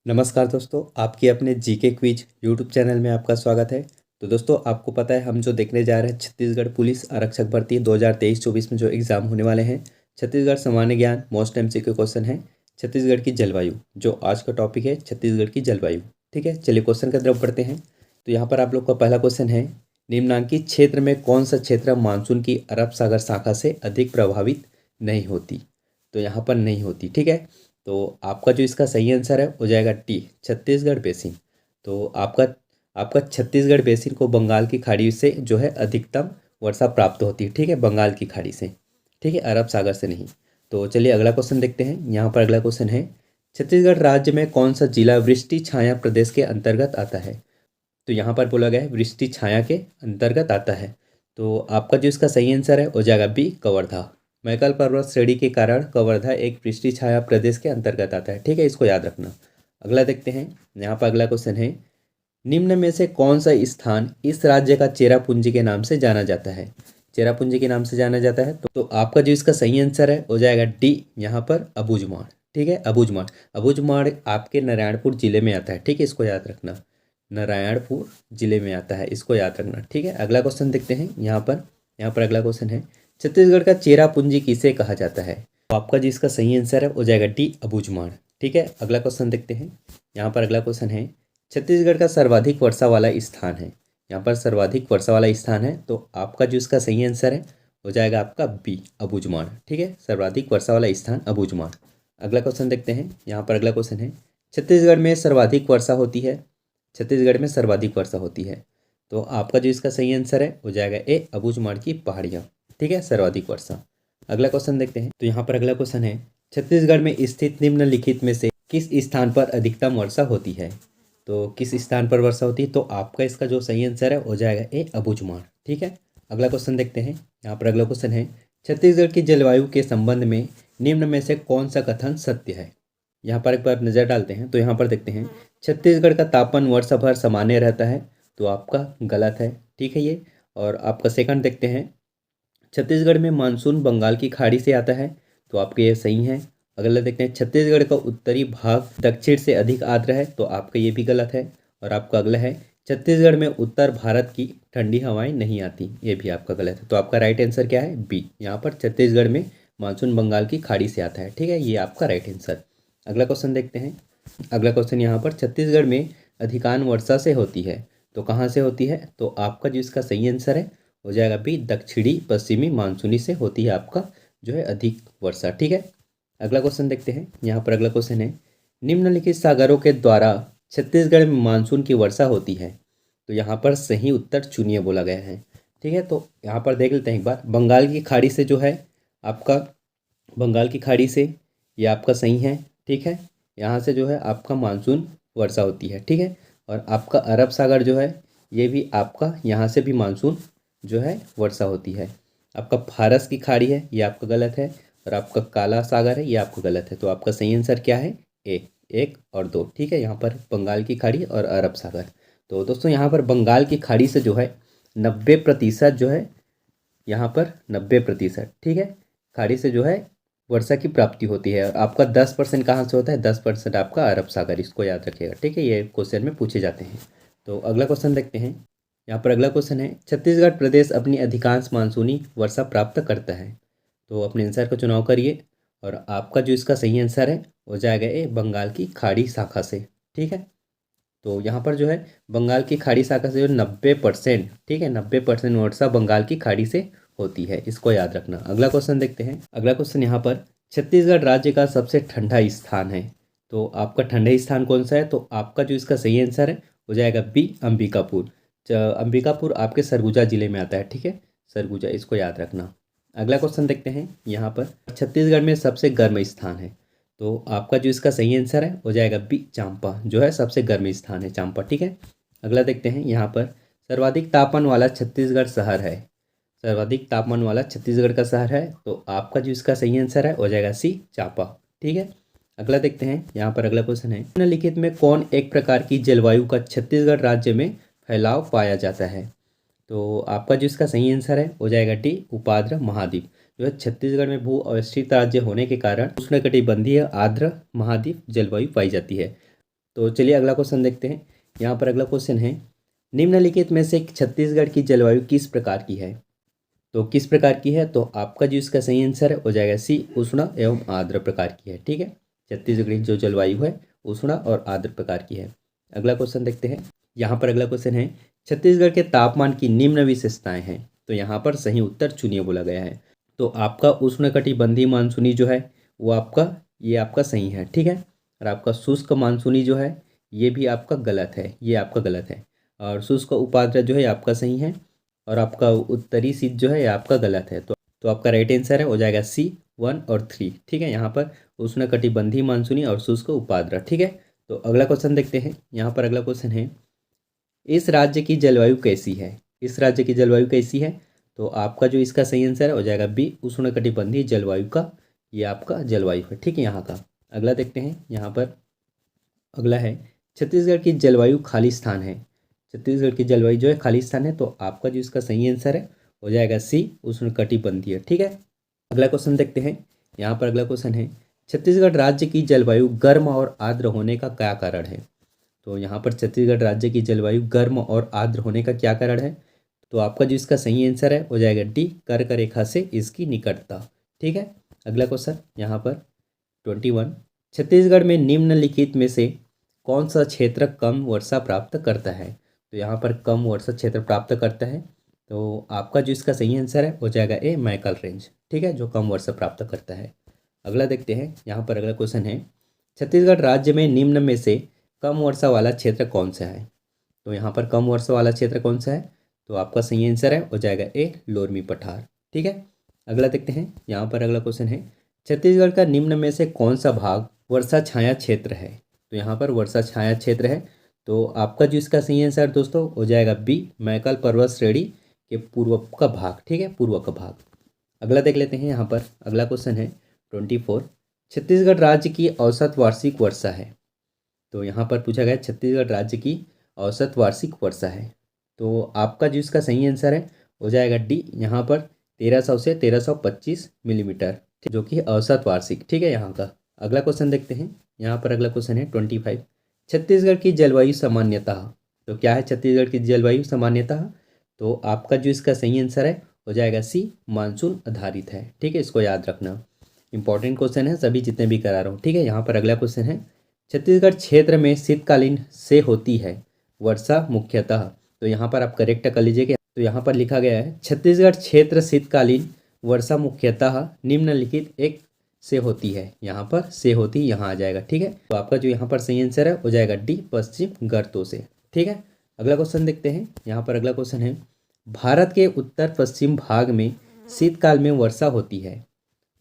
नमस्कार दोस्तों, आपके अपने जीके क्विज यूट्यूब चैनल में आपका स्वागत है। तो दोस्तों, आपको पता है हम जो देखने जा रहे हैं छत्तीसगढ़ पुलिस आरक्षक भर्ती 2023-24 में जो एग्ज़ाम होने वाले हैं। छत्तीसगढ़ सामान्य ज्ञान मोस्ट एमसीक्यू क्वेश्चन है। छत्तीसगढ़ की जलवायु जो आज का टॉपिक है, छत्तीसगढ़ की जलवायु। ठीक है, चलिए क्वेश्चन की तरफ बढ़ते हैं। तो यहाँ पर आप लोग का पहला क्वेश्चन है, निम्नांकित क्षेत्र में कौन सा क्षेत्र मानसून की अरब सागर शाखा से अधिक प्रभावित नहीं होती। तो यहाँ पर नहीं होती। ठीक है, तो आपका जो इसका सही आंसर है हो जाएगा टी, छत्तीसगढ़ बेसिन। तो आपका आपका छत्तीसगढ़ बेसिन को बंगाल की खाड़ी से जो है अधिकतम वर्षा प्राप्त होती है। ठीक है, बंगाल की खाड़ी से। ठीक है, अरब सागर से नहीं। तो चलिए अगला क्वेश्चन देखते हैं। यहाँ पर अगला क्वेश्चन है, छत्तीसगढ़ राज्य में कौन सा जिला वृष्टि छाया प्रदेश के अंतर्गत आता है। तो यहाँ पर बोला गया है वृष्टि छाया के अंतर्गत आता है। तो आपका जो इसका सही आंसर है हो जाएगा बी, कवर्धा। मैकल पर्वत श्रेणी के कारण कवर्धा एक वृष्टि छाया प्रदेश के अंतर्गत आता है। ठीक है, इसको याद रखना। अगला देखते हैं। यहाँ पर अगला क्वेश्चन है, निम्न में से कौन सा स्थान इस राज्य का चेरापूंजी के नाम से जाना जाता है। चेरापूंजी के नाम से जाना जाता है। तो आपका जो इसका सही आंसर है हो जाएगा डी, यहाँ पर अबूझमाड़। ठीक है, अबूझमाड़। अबूझमाड़ आपके नारायणपुर जिले में आता है। ठीक है, इसको याद रखना, नारायणपुर जिले में आता है, इसको याद रखना। ठीक है, अगला क्वेश्चन देखते हैं। यहाँ पर अगला क्वेश्चन है, छत्तीसगढ़ का चेरापूंजी किसे कहा जाता है। तो आपका जो इसका सही आंसर है हो जाएगा डी, अबूझमाड़। ठीक है, अगला क्वेश्चन देखते हैं। यहाँ पर अगला क्वेश्चन है, छत्तीसगढ़ का सर्वाधिक वर्षा वाला स्थान है। यहाँ पर सर्वाधिक वर्षा वाला स्थान है। तो आपका जो इसका सही आंसर है हो जाएगा आपका बी, अबूझमाड़। ठीक है, सर्वाधिक वर्षा वाला स्थान अबूझमाड़। अगला क्वेश्चन देखते हैं। यहाँ पर अगला क्वेश्चन है, छत्तीसगढ़ में सर्वाधिक वर्षा होती है। छत्तीसगढ़ में सर्वाधिक वर्षा होती है। तो आपका जो इसका सही आंसर है हो जाएगा ए, अबूझमाड़ की पहाड़ियाँ। ठीक है, सर्वाधिक वर्षा। अगला क्वेश्चन देखते हैं। तो यहाँ पर अगला क्वेश्चन है, छत्तीसगढ़ में स्थित निम्नलिखित में से किस स्थान पर अधिकतम वर्षा होती है। तो किस स्थान पर वर्षा होती है। तो आपका इसका जो सही आंसर है हो जाएगा ए, अबूझमाड़। ठीक है, अगला क्वेश्चन देखते हैं। यहाँ पर अगला क्वेश्चन है, छत्तीसगढ़ की जलवायु के संबंध में निम्न में से कौन सा कथन सत्य है। यहाँ पर एक बार नज़र डालते हैं। तो यहाँ पर देखते हैं, छत्तीसगढ़ का तापमान वर्ष भर सामान्य रहता है। तो आपका गलत है। ठीक है ये। और आपका सेकंड देखते हैं, छत्तीसगढ़ में मानसून बंगाल की खाड़ी से आता है। तो आपके ये सही है। अगला देखते हैं, छत्तीसगढ़ का उत्तरी भाग दक्षिण से अधिक आर्द्र है। तो आपका ये भी गलत है। और आपका अगला है, छत्तीसगढ़ में उत्तर भारत की ठंडी हवाएं नहीं आती। ये भी आपका गलत है। तो आपका राइट आंसर क्या है, बी। यहाँ पर छत्तीसगढ़ में मानसून बंगाल की खाड़ी से आता है। ठीक है, ये आपका राइट आंसर। अगला क्वेश्चन देखते हैं। अगला क्वेश्चन यहाँ पर, छत्तीसगढ़ में अधिकांश वर्षा से होती है। तो कहाँ से होती है। तो आपका जो इसका सही आंसर है हो जाएगा बी, दक्षिणी पश्चिमी मानसूनी से होती है आपका जो है अधिक वर्षा। ठीक है, अगला क्वेश्चन देखते हैं। यहाँ पर अगला क्वेश्चन है, निम्नलिखित सागरों के द्वारा छत्तीसगढ़ में मानसून की वर्षा होती है। तो यहाँ पर सही उत्तर चुनिए बोला गया है। ठीक है, तो यहाँ पर देख लेते हैं एक बार। बंगाल की खाड़ी से जो है आपका, बंगाल की खाड़ी से ये आपका सही है। ठीक है, यहाँ से जो है आपका मानसून वर्षा होती है। ठीक है, और आपका अरब सागर जो है ये भी आपका, यहाँ से भी मानसून जो है वर्षा होती है। आपका फारस की खाड़ी है, ये आपका गलत है। और आपका काला सागर है, ये आपका गलत है। तो आपका सही आंसर क्या है, ए, 1 और 2। ठीक है, यहाँ पर बंगाल की खाड़ी और अरब सागर। तो दोस्तों यहाँ पर बंगाल की खाड़ी से जो है 90% जो है, यहाँ पर 90%। ठीक है, खाड़ी से जो है वर्षा की प्राप्ति होती है। और आपका 10% कहाँ से होता है, 10% आपका अरब सागर। इसको याद रखिएगा। ठीक है, ये क्वेश्चन में पूछे जाते हैं। तो अगला क्वेश्चन देखते हैं। यहाँ पर अगला क्वेश्चन है, छत्तीसगढ़ प्रदेश अपनी अधिकांश मानसूनी वर्षा प्राप्त करता है। तो अपने आंसर का चुनाव करिए। और आपका जो इसका सही आंसर है हो जाएगा ए, बंगाल की खाड़ी शाखा से। ठीक है, तो यहाँ पर जो है बंगाल की खाड़ी शाखा से जो 90%, ठीक है, 90% वर्षा बंगाल की खाड़ी से होती है। इसको याद रखना। अगला क्वेश्चन देखते हैं। अगला क्वेश्चन यहाँ पर, छत्तीसगढ़ राज्य का सबसे ठंडा स्थान है। तो आपका ठंडा स्थान कौन सा है। तो आपका जो इसका सही आंसर है हो जाएगा बी, अंबिकापुर। अंबिकापुर आपके सरगुजा जिले में आता है। ठीक है, सरगुजा, इसको याद रखना। अगला क्वेश्चन देखते हैं। यहाँ पर, छत्तीसगढ़ में सबसे गर्म स्थान है। तो आपका जो इसका सही आंसर है हो जाएगा बी, चांपा जो है सबसे गर्म स्थान है, चांपा। ठीक है, अगला देखते हैं। यहाँ पर, सर्वाधिक तापमान वाला छत्तीसगढ़ शहर है। सर्वाधिक तापमान वाला छत्तीसगढ़ का शहर है। तो आपका जो इसका सही आंसर है हो जाएगा सी, चांपा। ठीक है, अगला देखते हैं। यहाँ पर अगला क्वेश्चन है, निम्नलिखित में कौन एक प्रकार की जलवायु का छत्तीसगढ़ राज्य में फैलाव पाया जाता है। तो आपका जो इसका सही आंसर है हो जाएगा डी, उपाद्र महाद्वीप। जो है छत्तीसगढ़ में भू अवस्थित राज्य होने के कारण उष्णकटिबंधीय आर्द्र महाद्वीप जलवायु पाई जाती है। तो चलिए अगला क्वेश्चन देखते हैं। यहाँ पर अगला क्वेश्चन है, निम्नलिखित में से छत्तीसगढ़ की जलवायु किस प्रकार की है? तो किस प्रकार की है, तो आपका जो इसका सही आंसर है हो जाएगा सी, उष्ण एवं आर्द्र प्रकार की है। ठीक है, छत्तीसगढ़ की जो जलवायु है उष्ण और आर्द्र प्रकार की है। अगला क्वेश्चन देखते हैं। यहाँ पर अगला क्वेश्चन है, छत्तीसगढ़ के तापमान की निम्न विशेषताएं हैं। तो यहाँ पर सही उत्तर चुनिए बोला गया है। तो आपका उष्णकटिबंधीय मानसूनी जो है वो ये आपका सही है। ठीक है, और आपका शुष्क मानसूनी जो है ये भी आपका गलत है, ये आपका गलत है। और शुष्क उपाद्र जो है आपका सही है, और आपका उत्तरी शीत जो है ये आपका गलत है। तो आपका राइट आंसर है हो जाएगा सी 1 और 3। ठीक है, यहाँ पर उष्णकटिबंधीय मानसूनी और शुष्क उपाद्र। ठीक है, तो अगला क्वेश्चन देखते हैं। यहाँ पर अगला क्वेश्चन है, इस राज्य की जलवायु कैसी है? इस राज्य की जलवायु कैसी है? तो आपका जो इसका सही आंसर है हो जाएगा बी, उष्णकटिबंधीय जलवायु का ये आपका जलवायु है। ठीक है, यहाँ का अगला देखते हैं। यहाँ पर अगला है, छत्तीसगढ़ की जलवायु खाली स्थान है। छत्तीसगढ़ की जलवायु जो है खाली स्थान है। तो आपका जो इसका सही आंसर है हो जाएगा सी, उष्णकटिबंधीय। ठीक है, अगला क्वेश्चन देखते हैं। यहाँ पर अगला क्वेश्चन है, छत्तीसगढ़ राज्य की जलवायु गर्म और आर्द्र होने का क्या कारण है? तो यहाँ पर छत्तीसगढ़ राज्य की जलवायु गर्म और आर्द्र होने का क्या कारण है? तो आपका जो इसका सही आंसर है हो जाएगा डी, कर्क रेखा से इसकी निकटता। ठीक है, अगला क्वेश्चन यहाँ पर 21, छत्तीसगढ़ में निम्नलिखित में से कौन सा क्षेत्र कम वर्षा प्राप्त करता है? तो यहाँ पर कम वर्षा क्षेत्र प्राप्त करता है। तो आपका जो इसका सही आंसर है हो जाएगा ए, मैकल रेंज। ठीक है, जो कम वर्षा प्राप्त करता है। अगला देखते हैं। यहाँ पर अगला क्वेश्चन है, छत्तीसगढ़ राज्य में निम्न में से कम वर्षा वाला क्षेत्र कौन सा है? तो यहाँ पर कम वर्षा वाला क्षेत्र कौन सा है? तो आपका सही आंसर है हो जाएगा ए, लोरमी पठार। ठीक है, अगला देखते हैं। यहाँ पर अगला क्वेश्चन है, छत्तीसगढ़ का निम्न में से कौन सा भाग वर्षा छाया क्षेत्र है? तो यहाँ पर वर्षा छाया क्षेत्र है। तो आपका जो इसका सही आंसर दोस्तों हो जाएगा बी, मैकल पर्वत श्रेणी के पूर्व का भाग। ठीक है, पूर्व का भाग। अगला देख लेते हैं। यहाँ पर अगला क्वेश्चन है 24, छत्तीसगढ़ राज्य की औसत वार्षिक वर्षा है। तो यहाँ पर पूछा गया छत्तीसगढ़ राज्य की औसत वार्षिक वर्षा है। तो आपका जो इसका सही आंसर है हो जाएगा डी, यहाँ पर 1300 से 1325 मिलीमीटर, जो कि औसत वार्षिक। ठीक है, यहाँ का अगला क्वेश्चन देखते हैं। यहाँ पर अगला क्वेश्चन है 25, छत्तीसगढ़ की जलवायु सामान्यतः। तो क्या है छत्तीसगढ़ की जलवायु सामान्यतः? तो आपका जो इसका सही आंसर है हो जाएगा सी, मानसून आधारित है। ठीक है, इसको याद रखना, इंपॉर्टेंट क्वेश्चन है सभी जितने भी करा रहा हूँ। ठीक है, यहाँ पर अगला क्वेश्चन है, छत्तीसगढ़ क्षेत्र में शीतकालीन से होती है वर्षा मुख्यतः। तो यहाँ पर आप करेक्ट कर लीजिए। तो यहाँ पर लिखा गया है, छत्तीसगढ़ क्षेत्र शीतकालीन वर्षा मुख्यतः निम्नलिखित एक से होती है। यहाँ पर से होती यहाँ आ जाएगा। ठीक है, तो आपका जो यहाँ पर सही आंसर है हो जाएगा डी, पश्चिम गर्तों से। ठीक है, अगला क्वेश्चन देखते हैं। यहाँ पर अगला क्वेश्चन है, भारत के उत्तर पश्चिम भाग में शीतकाल में वर्षा होती है।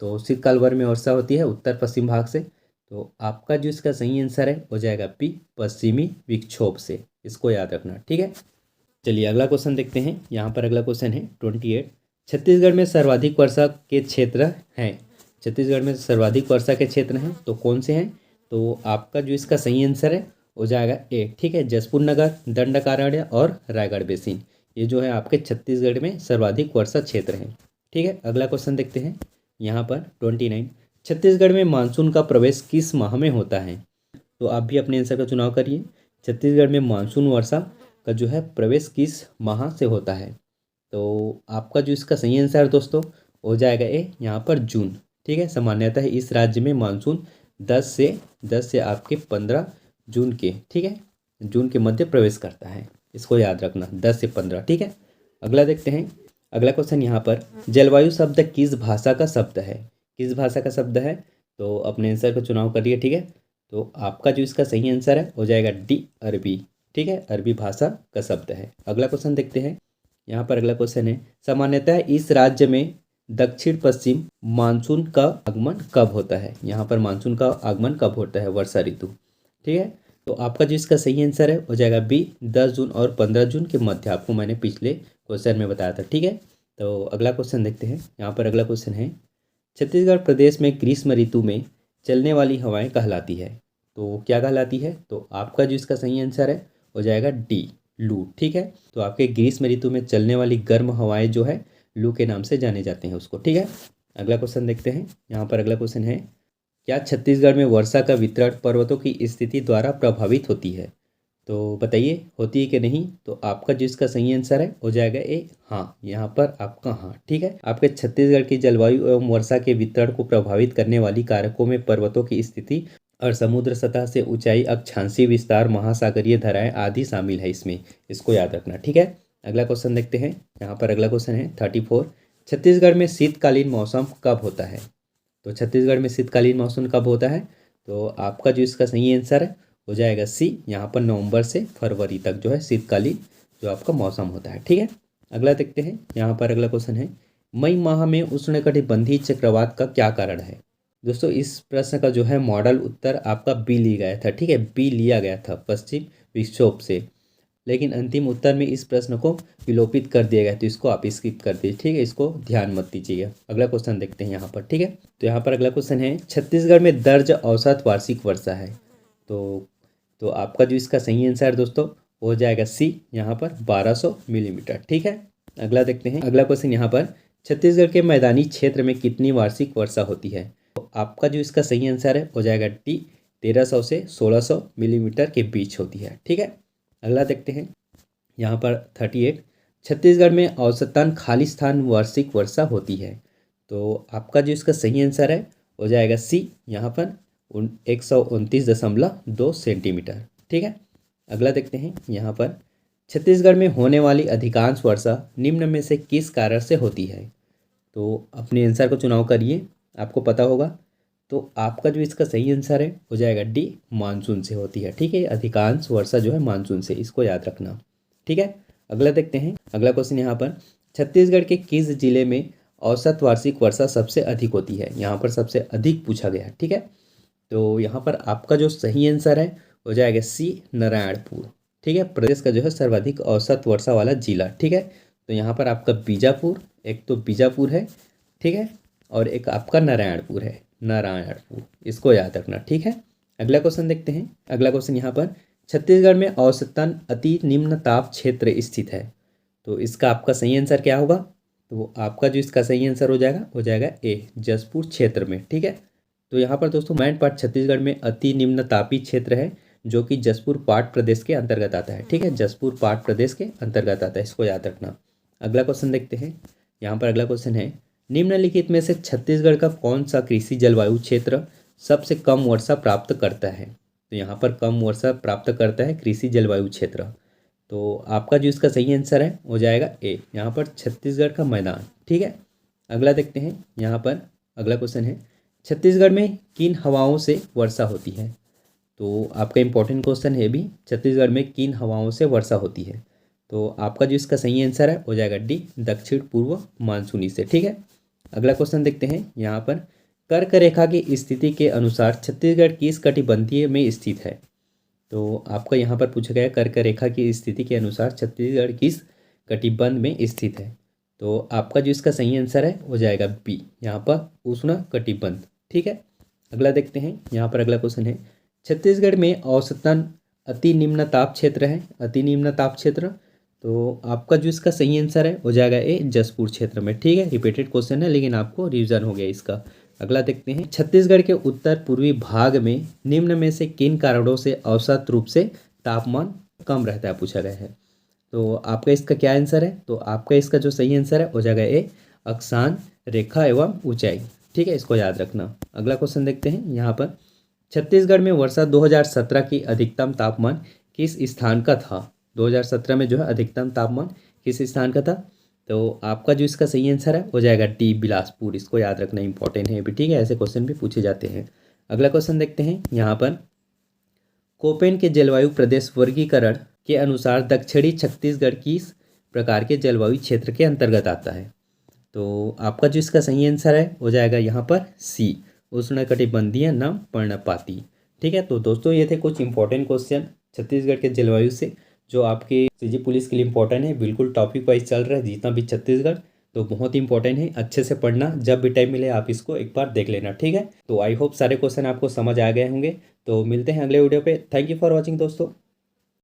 तो शीतकाल भर में वर्षा होती है उत्तर पश्चिम भाग से। तो आपका जो इसका सही आंसर है हो जाएगा पी, पश्चिमी विक्षोभ से। इसको याद रखना। ठीक है, चलिए अगला क्वेश्चन देखते हैं। यहाँ पर अगला क्वेश्चन है 28, छत्तीसगढ़ में सर्वाधिक वर्षा के क्षेत्र हैं। छत्तीसगढ़ में सर्वाधिक वर्षा के क्षेत्र हैं, तो कौन से हैं? तो आपका जो इसका सही आंसर है हो जाएगा ए। ठीक है, जसपुर नगर, दंडकारण्य और रायगढ़ बेसिन, ये जो है आपके छत्तीसगढ़ में सर्वाधिक वर्षा क्षेत्र हैं। ठीक है, अगला क्वेश्चन देखते हैं। यहाँ पर 29, छत्तीसगढ़ में मानसून का प्रवेश किस माह में होता है? तो आप भी अपने आंसर का चुनाव करिए। छत्तीसगढ़ में मानसून वर्षा का जो है प्रवेश किस माह से होता है? तो आपका जो इसका सही आंसर दोस्तों हो जाएगा ए, यहाँ पर जून। ठीक है, सामान्यतः इस राज्य में मानसून 10 से आपके 15 जून के, ठीक है, जून के मध्य प्रवेश करता है। इसको याद रखना, 10 से 15। ठीक है, अगला देखते हैं। अगला क्वेश्चन यहाँ पर, जलवायु शब्द किस भाषा का शब्द है? किस भाषा का शब्द है? तो अपने आंसर का चुनाव करिए। ठीक है, तो आपका जो इसका सही आंसर है हो जाएगा डी, अरबी। ठीक है, अरबी भाषा का शब्द है। अगला क्वेश्चन देखते हैं। यहाँ पर अगला क्वेश्चन है, सामान्यतः इस राज्य में दक्षिण पश्चिम मानसून का आगमन कब होता है? यहाँ पर मानसून का आगमन कब होता है? वर्षा ऋतु। ठीक है, तो आपका जो इसका सही आंसर है हो जाएगा बी, 10 जून और 15 जून के मध्य। आपको मैंने पिछले क्वेश्चन में बताया था। ठीक है, तो अगला क्वेश्चन देखते हैं। यहाँ पर अगला क्वेश्चन है, छत्तीसगढ़ प्रदेश में ग्रीष्म ऋतु में चलने वाली हवाएं कहलाती है। तो क्या कहलाती है? तो आपका जो इसका सही आंसर है हो जाएगा डी, लू। ठीक है, तो आपके ग्रीष्म ऋतु में चलने वाली गर्म हवाएं जो है लू के नाम से जाने जाते हैं उसको। ठीक है, अगला क्वेश्चन देखते हैं। यहाँ पर अगला क्वेश्चन है, क्या छत्तीसगढ़ में वर्षा का वितरण पर्वतों की स्थिति द्वारा प्रभावित होती है? तो बताइए होती है कि नहीं। तो आपका जो इसका सही आंसर है हो जाएगा ए हाँ। यहाँ पर आपका हाँ ठीक है। आपके छत्तीसगढ़ की जलवायु एवं वर्षा के वितरण को प्रभावित करने वाली कारकों में पर्वतों की स्थिति और समुद्र सतह से ऊंचाई, अक्षांशीय विस्तार, महासागरीय धाराएं आदि शामिल है इसमें। इसको याद रखना ठीक है। अगला क्वेश्चन देखते हैं। यहाँ पर अगला क्वेश्चन है 34। छत्तीसगढ़ में शीतकालीन मौसम कब होता है? तो छत्तीसगढ़ में शीतकालीन मौसम कब होता है? तो आपका जो इसका सही आंसर है हो जाएगा सी। यहाँ पर नवंबर से फरवरी तक जो है शीतकालीन जो आपका मौसम होता है ठीक है। अगला देखते हैं। यहाँ पर अगला क्वेश्चन है, मई माह में उष्णकटिबंधीय चक्रवात का क्या कारण है? दोस्तों इस प्रश्न का जो है मॉडल उत्तर आपका बी लिया गया था ठीक है। बी लिया गया था पश्चिम विक्षोभ से, लेकिन अंतिम उत्तर में इस प्रश्न को विलोपित कर दिया गया, तो इसको आप स्किप कर दीजिए ठीक है। इसको ध्यान मत दीजिएगा। अगला क्वेश्चन देखते हैं यहाँ पर ठीक है। तो यहाँ पर अगला क्वेश्चन है, छत्तीसगढ़ में दर्ज औसत वार्षिक वर्षा है। तो आपका जो इसका सही आंसर दोस्तों हो जाएगा सी। यहाँ पर 1200 मिलीमीटर ठीक है। अगला देखते हैं। अगला क्वेश्चन यहाँ पर, छत्तीसगढ़ के मैदानी क्षेत्र में कितनी वार्षिक वर्षा होती है? तो आपका जो इसका सही आंसर है हो जाएगा डी। 1300 से 1600 मिलीमीटर के बीच होती है ठीक है। अगला देखते हैं। यहाँ पर 38, छत्तीसगढ़ में औसतन खालिस्तान वार्षिक वर्षा होती है। तो आपका जो इसका सही आंसर है हो जाएगा सी। यहाँ पर 129.2 सेंटीमीटर ठीक है। अगला देखते हैं। यहाँ पर छत्तीसगढ़ में होने वाली अधिकांश वर्षा निम्न में से किस कारण से होती है? तो अपने आंसर को चुनाव करिए, आपको पता होगा। तो आपका जो इसका सही आंसर है हो जाएगा डी, मानसून से होती है ठीक है। अधिकांश वर्षा जो है मानसून से, इसको याद रखना ठीक है। अगला देखते हैं। अगला क्वेश्चन यहाँ पर, छत्तीसगढ़ के किस जिले में औसत वार्षिक वर्षा सबसे अधिक होती है? यहाँ पर सबसे अधिक पूछा गया ठीक है। तो यहाँ पर आपका जो सही आंसर है हो जाएगा सी, नारायणपुर ठीक है। प्रदेश का जो है सर्वाधिक औसत वर्षा वाला जिला ठीक है। तो यहाँ पर आपका बीजापुर, एक तो बीजापुर है ठीक है, और एक आपका नारायणपुर है, नारायणपुर, इसको याद रखना ठीक है। अगला क्वेश्चन देखते हैं। अगला क्वेश्चन यहाँ पर, छत्तीसगढ़ में औसतन अति निम्न ताप क्षेत्र स्थित है। तो इसका आपका सही आंसर क्या होगा? तो आपका जो इसका सही आंसर हो जाएगा ए, जसपुर क्षेत्र में ठीक है। तो यहाँ पर दोस्तों मैन पाट छत्तीसगढ़ में अति निम्न तापीय क्षेत्र है, जो कि जसपुर पाट प्रदेश के अंतर्गत आता है ठीक है। जसपुर पाट प्रदेश के अंतर्गत आता है, इसको याद रखना। अगला क्वेश्चन देखते हैं। यहाँ पर अगला क्वेश्चन है, निम्नलिखित में से छत्तीसगढ़ का कौन सा कृषि जलवायु क्षेत्र सबसे कम वर्षा प्राप्त करता है? तो यहाँ पर कम वर्षा प्राप्त करता है कृषि जलवायु क्षेत्र। तो आपका जो इसका सही आंसर है हो जाएगा ए, यहाँ पर छत्तीसगढ़ का मैदान ठीक है। अगला देखते हैं। यहाँ पर अगला क्वेश्चन है, छत्तीसगढ़ में किन हवाओं से वर्षा होती है? तो आपका इंपॉर्टेंट क्वेश्चन है भी, छत्तीसगढ़ में किन हवाओं से वर्षा होती है? तो आपका जो इसका सही आंसर है हो जाएगा डी, दक्षिण पूर्व मानसूनी से ठीक है। अगला क्वेश्चन देखते हैं। यहाँ पर कर्क रेखा की स्थिति के अनुसार छत्तीसगढ़ किस कटिबंधीय में स्थित है? तो आपका यहाँ पर पूछा गया कर्क रेखा की स्थिति के अनुसार छत्तीसगढ़ किस कटिबंध में स्थित है? तो आपका जो इसका सही आंसर है हो जाएगा बी, यहाँ पर उष्ण कटिबंध ठीक है। अगला देखते हैं। यहाँ पर अगला क्वेश्चन है, छत्तीसगढ़ में औसतन अति निम्न ताप क्षेत्र है, अति निम्न ताप क्षेत्र। तो आपका जो इसका सही आंसर है हो जाएगा ए, जसपुर क्षेत्र में ठीक है। रिपीटेड क्वेश्चन है लेकिन आपको रिवीजन हो गया इसका। अगला देखते हैं, छत्तीसगढ़ के उत्तर पूर्वी भाग में निम्न में से किन कारणों से औसत रूप से तापमान कम रहता है पूछा गया है। तो आपका इसका क्या आंसर है? तो आपका इसका जो सही आंसर है हो जाएगा ए, अक्षांश रेखा एवं ऊंचाई ठीक है, इसको याद रखना। अगला क्वेश्चन देखते हैं। यहाँ पर छत्तीसगढ़ में वर्षा 2017 की अधिकतम तापमान किस स्थान का था? 2017 में जो है अधिकतम तापमान किस स्थान का था? तो आपका जो इसका सही आंसर है हो जाएगा डी, बिलासपुर, इसको याद रखना इंपॉर्टेंट है भी ठीक है। ऐसे क्वेश्चन भी पूछे जाते हैं। अगला क्वेश्चन देखते हैं। यहाँ पर कोपेन के जलवायु प्रदेश वर्गीकरण के अनुसार दक्षिणी छत्तीसगढ़ किस प्रकार के जलवायु क्षेत्र के अंतर्गत आता है? तो आपका जो इसका सही आंसर है हो जाएगा यहाँ पर सी, उष्णकटिबंधीय नम पर्णपाती ठीक है। तो दोस्तों ये थे कुछ इंपॉर्टेंट क्वेश्चन छत्तीसगढ़ के जलवायु से, जो आपके सीजी पुलिस के लिए इंपॉर्टेंट है। बिल्कुल टॉपिक वाइज चल रहा है जितना भी छत्तीसगढ़, तो बहुत इंपॉर्टेंट है। अच्छे से पढ़ना, जब भी टाइम मिले आप इसको एक बार देख लेना ठीक है। तो आई होप सारे क्वेश्चन आपको समझ आ गए होंगे। तो मिलते हैं अगले वीडियो पे। थैंक यू फॉर वॉचिंग दोस्तों।